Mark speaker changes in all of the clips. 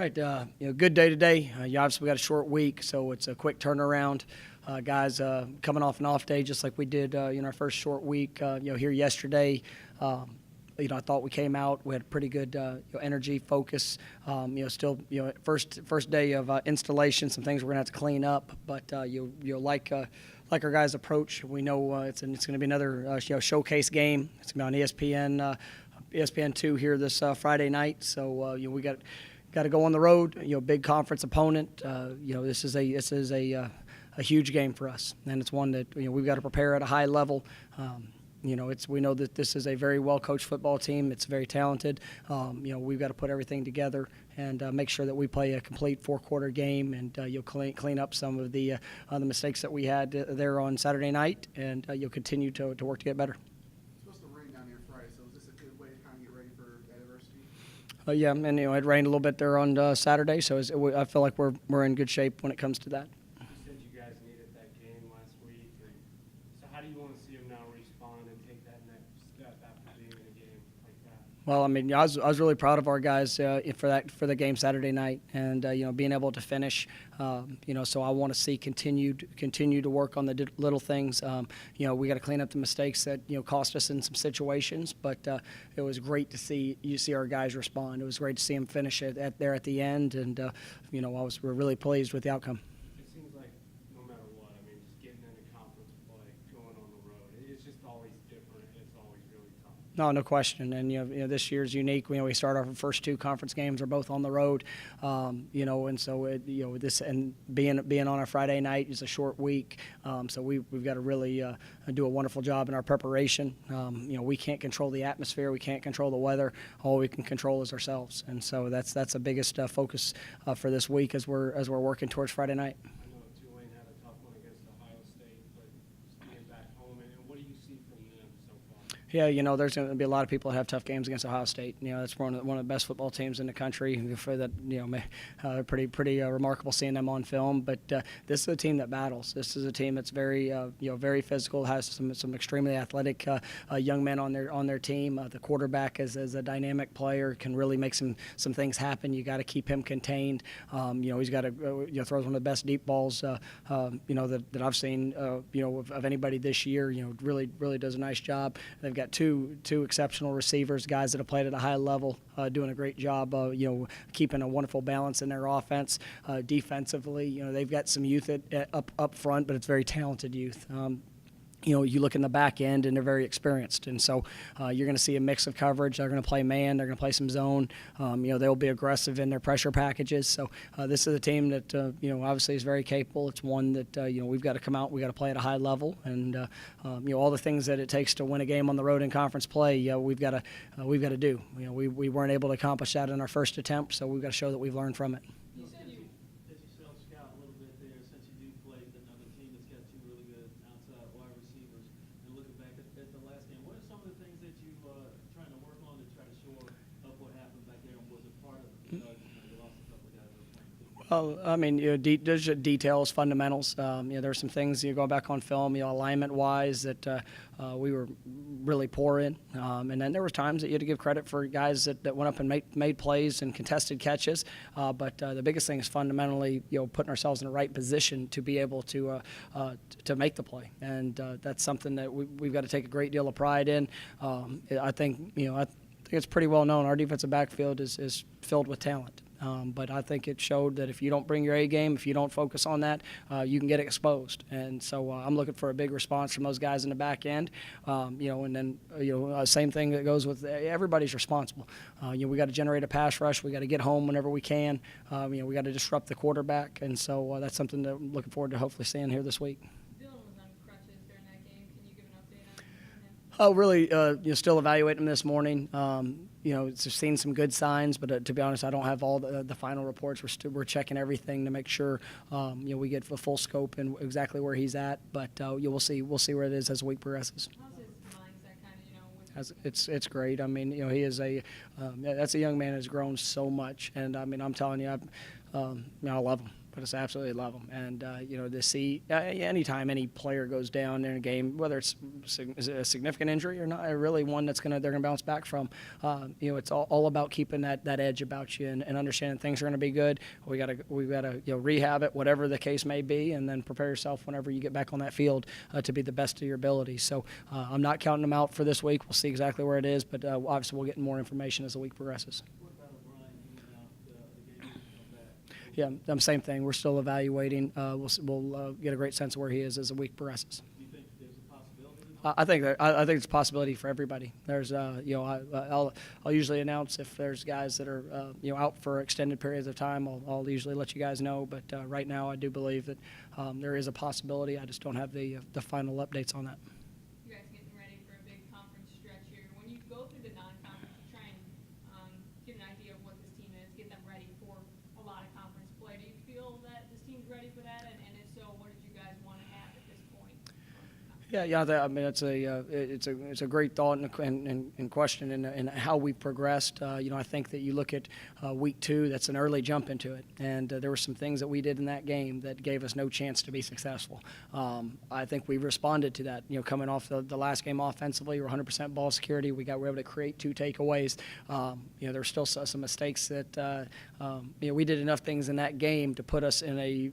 Speaker 1: right, good day today. Obviously, we got a short week, so it's a quick turnaround. Guys coming off an off day, just like we did in our first short week. Here yesterday, I thought we came out. We had pretty good energy, focus. Still, first day of installation. Some things we're gonna have to clean up, but like our guys' approach. We know it's going to be another showcase game. It's going to be on ESPN2 here this Friday night. So we got to go on the road. Big conference opponent. This is a huge game for us, and it's one that we've got to prepare at a high level. We know that this is a very well-coached football team. It's very talented. We've got to put everything together and make sure that we play a complete four-quarter game, and you'll clean up some of the mistakes that we had there on Saturday night, and you'll continue to work to get better.
Speaker 2: It's supposed to rain down here Friday, so is this a good way to kind of get ready for adversity?
Speaker 1: Yeah, and it rained a little bit there on Saturday, so I feel like we're in good shape when it comes to that.
Speaker 3: You said you guys needed that game last week, so how do you want to see them now respond and take that next step after being in a game like that?
Speaker 1: Well, I was really proud of our guys for the game Saturday night, and being able to finish. So I want to see continue to work on the little things. We got to clean up the mistakes that cost us in some situations. But it was great to see our guys respond. It was great to see them finish it at the end, and we're really pleased with the outcome.
Speaker 3: It seems like no matter what, just getting into conference play, going on the road, it's just always different. It's always really tough.
Speaker 1: No question. And this year's unique. We start our first two conference games are both on the road. And so this and being on a Friday night is a short week. So we've got to really do a wonderful job in our preparation. We can't control the atmosphere. We can't control the weather. All we can control is ourselves. And so that's the biggest focus for this week as we're working towards Friday night.
Speaker 3: I know Tulane had a tough one against Ohio State, but just being back home, and what do you see from them so far?
Speaker 1: Yeah, there's going to be a lot of people that have tough games against Ohio State. That's one of the best football teams in the country. For that, pretty remarkable seeing them on film. But this is a team that battles. This is a team that's very, very physical. Has some extremely athletic young men on their team. The quarterback is a dynamic player, can really make some things happen. You got to keep him contained. He's got to throws one of the best deep balls that I've seen of anybody this year. Really does a nice job. They've got two exceptional receivers, guys that have played at a high level, doing a great job, keeping a wonderful balance in their offense. Defensively, they've got some youth up front, but it's very talented youth. You look in the back end, and they're very experienced. And so you're going to see a mix of coverage. They're going to play man. They're going to play some zone. They'll be aggressive in their pressure packages. So this is a team that, obviously is very capable. It's one that, we've got to come out. We've got to play at a high level. And, all the things that it takes to win a game on the road in conference play, we've got to do. We weren't able to accomplish that in our first attempt, so we've got to show that we've learned from it.
Speaker 4: You said you self-scout a little bit there since you do play with another team that's got two really good outside wide receivers. And looking back at the last game, what are some of the things that you trying to work on to try to shore up what happened back there, and was it part of it? Because you lost a couple of guys.
Speaker 1: Well, there's details, fundamentals. There's some things going back on film, alignment-wise that we were really poor in. And then there were times that you had to give credit for guys that went up and made plays and contested catches. But the biggest thing is fundamentally, putting ourselves in the right position to be able to make the play. And that's something that we've got to take a great deal of pride in. I think it's pretty well known. Our defensive backfield is filled with talent. But I think it showed that if you don't bring your A game, if you don't focus on that, you can get exposed. And so I'm looking for a big response from those guys in the back end. And then same thing that goes with everybody's responsible. We got to generate a pass rush. We got to get home whenever we can. We got to disrupt the quarterback. And so that's something that I'm looking forward to hopefully seeing here this week.
Speaker 5: Dylan was on crutches during that game. Can you give an update on him?
Speaker 1: Oh, really? Still evaluating him this morning. Seen some good signs, but to be honest, I don't have all the final reports. We're checking everything to make sure we get the full scope and exactly where he's at. But we'll see where it is as the week progresses.
Speaker 5: How's his mindset
Speaker 1: It's great. He is that's a young man who's grown so much, and I'm telling you, I love him. But I absolutely love them, and to see anytime any player goes down in a game, whether it's a significant injury or not, really one they're gonna bounce back from. It's all about keeping that edge about you and understanding things are gonna be good. We gotta rehab it, whatever the case may be, and then prepare yourself whenever you get back on that field to be the best of your ability. So I'm not counting them out for this week. We'll see exactly where it is, but obviously we'll get more information as the week progresses.
Speaker 4: What about O'Brien being out the game when he comes back?
Speaker 1: Yeah, same thing. We're still evaluating. We'll get a great sense of where he is as the week progresses.
Speaker 4: Do you think there's a possibility?
Speaker 1: I think it's a possibility for everybody. There's I'll usually announce if there's guys that are out for extended periods of time. I'll usually let you guys know. But right now, I do believe that there is a possibility. I just don't have the final updates on that.
Speaker 5: You guys getting ready for a big conference stretch here. When you go through the non-conference, you try and get an idea of what this team is, get them ready for a lot of conference play. Do you feel that this team's ready for that? And if so, what did you guys want to have at this point?
Speaker 1: Yeah. I mean, it's a great thought and question in how we progressed. I think that you look at week 2. That's an early jump into it, and there were some things that we did in that game that gave us no chance to be successful. I think we responded to that. Coming off the last game offensively, we were 100% ball security. We were able to create 2 takeaways. There were still some mistakes that we did enough things in that game to put us in a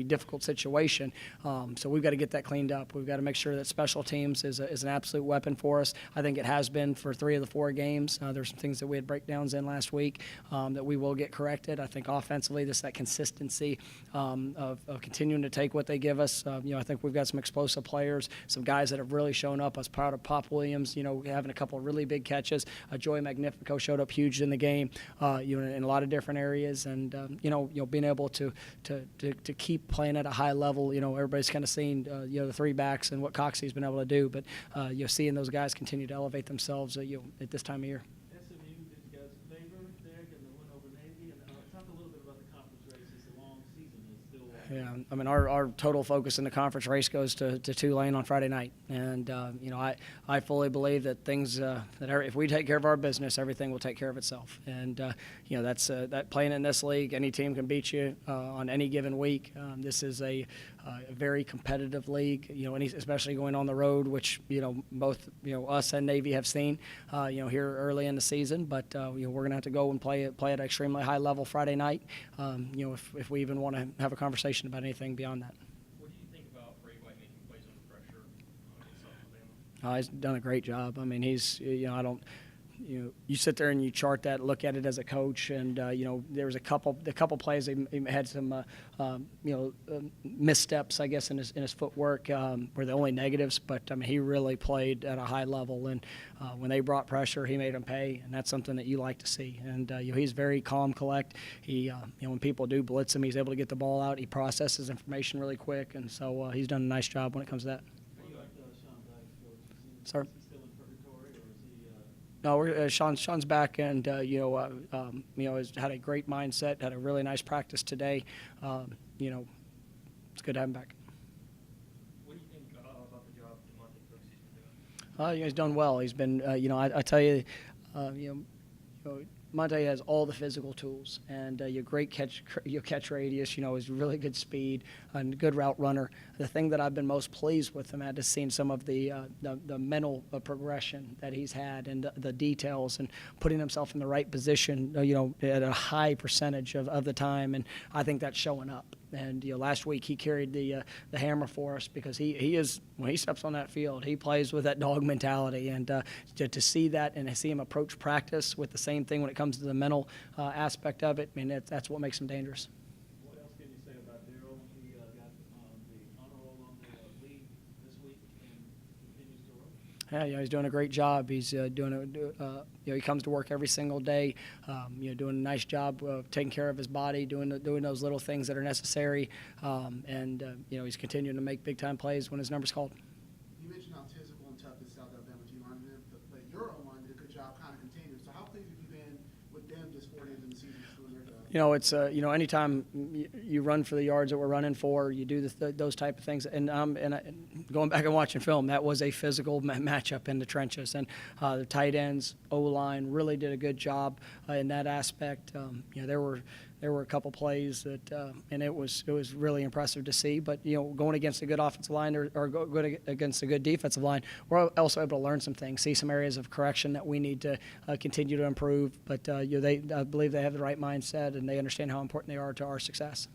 Speaker 1: difficult situation. So we've got to get that cleaned up. We've got to make sure that special teams is an absolute weapon for us. I think it has been for 3 of the 4 games. There's some things that we had breakdowns in last week that we will get corrected. I think offensively, that consistency of continuing to take what they give us. I think we've got some explosive players, some guys that have really shown up. I was proud of Pop Williams, having a couple of really big catches. Joey Magnifico showed up huge in the game, in a lot of different areas, and being able to keep playing at a high level. Everybody's kind of seen the 3 backs and what Coxey's been able to do, but seeing those guys continue to elevate themselves at this time of year.
Speaker 4: SMU did you guys a favor there, getting the win over Navy, and talk a little bit about the conference race. It's a long season. It's still
Speaker 1: Yeah, I mean, our total focus in the conference race goes to Tulane on Friday night, and I fully believe that if we take care of our business, everything will take care of itself. And that's that playing in this league, any team can beat you on any given week. This is a very competitive league, especially going on the road, which both us and Navy have seen here early in the season. But we're gonna have to go and play at an extremely high level Friday night. If we even want to have a conversation about anything beyond that.
Speaker 6: What do you think about Ray White making plays under pressure against Alabama?
Speaker 1: He's done a great job. I mean, you sit there and you chart that, look at it as a coach, and there was a couple plays he had some missteps, I guess, in his footwork were the only negatives. But I mean, he really played at a high level, and when they brought pressure, he made them pay, and that's something that you like to see. And he's very calm, collect. He when people do blitz him, he's able to get the ball out. He processes information really quick, and so he's done a nice job when it comes to that.
Speaker 4: What do you like Sean Dyche, coach?
Speaker 1: Sorry?
Speaker 4: Is he still in purgatory, or is he?
Speaker 1: No, Sean's back, and has had a great mindset. Had a really nice practice today. It's good to have him back.
Speaker 6: What do you think about the job DeMonte Cooksy's been doing?
Speaker 1: He's done well. He's been, I tell you, Monte has all the physical tools, and great catch radius. He's really good speed and good route runner. The thing that I've been most pleased with him at is seeing some of the mental progression that he's had, and the details, and putting himself in the right position. At a high percentage of the time, and I think that's showing up. And last week he carried the hammer for us, because he is, when he steps on that field, he plays with that dog mentality, and to see that and see him approach practice with the same thing when it comes to the mental aspect of it, I mean, that's what makes him dangerous.
Speaker 4: What else can you say about Darryl? He got the honor roll on the league this week and continues to roll.
Speaker 1: Yeah, he's doing a great job. He's he comes to work every single day, doing a nice job of taking care of his body, doing those little things that are necessary, and he's continuing to make big time plays when his number's called.
Speaker 2: You mentioned how physical and tough this South Alabama team are, but your O-line did a good job kind of containing. So how pleased have you been with them just 4 days in the season doing their job?
Speaker 1: It's anytime you run for the yards that we're running for, you do those type of things. And going back and watching film, that was a physical matchup in the trenches, and the tight ends, O-line really did a good job in that aspect. there were a couple plays that, and it was really impressive to see. But going against a good offensive line or against a good defensive line, we're also able to learn some things, see some areas of correction that we need to continue to improve. But I believe they have the right mindset and they understand how important they are to our success.